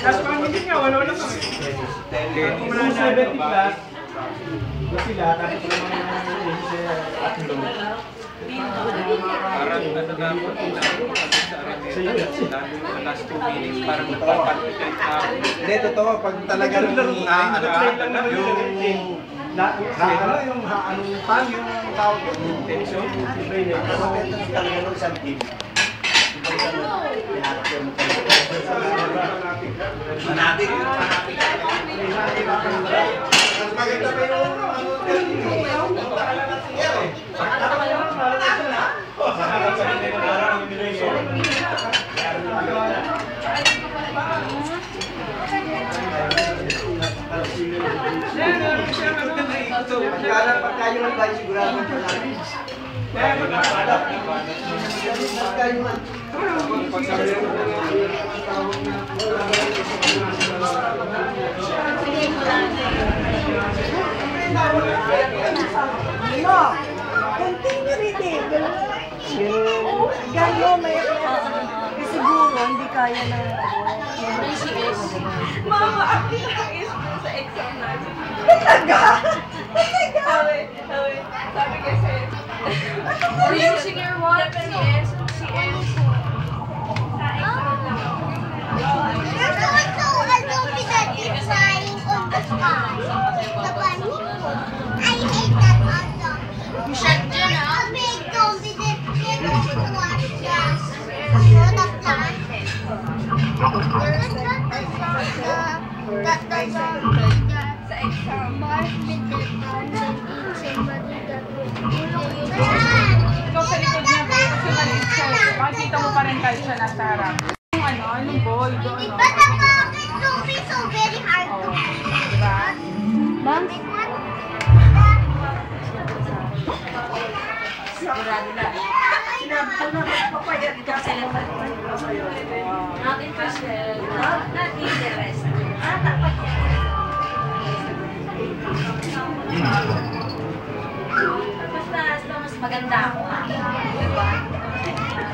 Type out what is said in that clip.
Tapos parang hindi nga, wala lang kami. 270 plus. Ito sila, tapos naman at low. Parang natatapo nila sa last 2 minutes, parang magpapalpitate na. Hindi, totoo, pag talagang yung pan yung tawag yung tension, talaga ng isang team. Manatik yung manatik. Mas maganda pa yung pagka yung nagbahay sigurado pa natin. Continue reading. Gano'n may siguro hindi kaya na. Mama, ako is sa exam natin. Talaga? Sabi kasi, reaching your what? Si S. There's also a zombie that is flying on the sky. The bunny. I hate that also. There's a big zombie that cannot watch the plant. That's the zombie that march with the plant and eat somebody that Ikaw sa likod niya ba? Kasi maliit siya. Makikita mo pa rin kahit siya nasa harap. Yung ball doon. But the pocket zombie so very hard to Diba? Ma'am? Sigurado na. Sinabi ko na magpapayat ka sa lahat. Not interested. Not interested. Dapat yan. Basta mas maganda ako.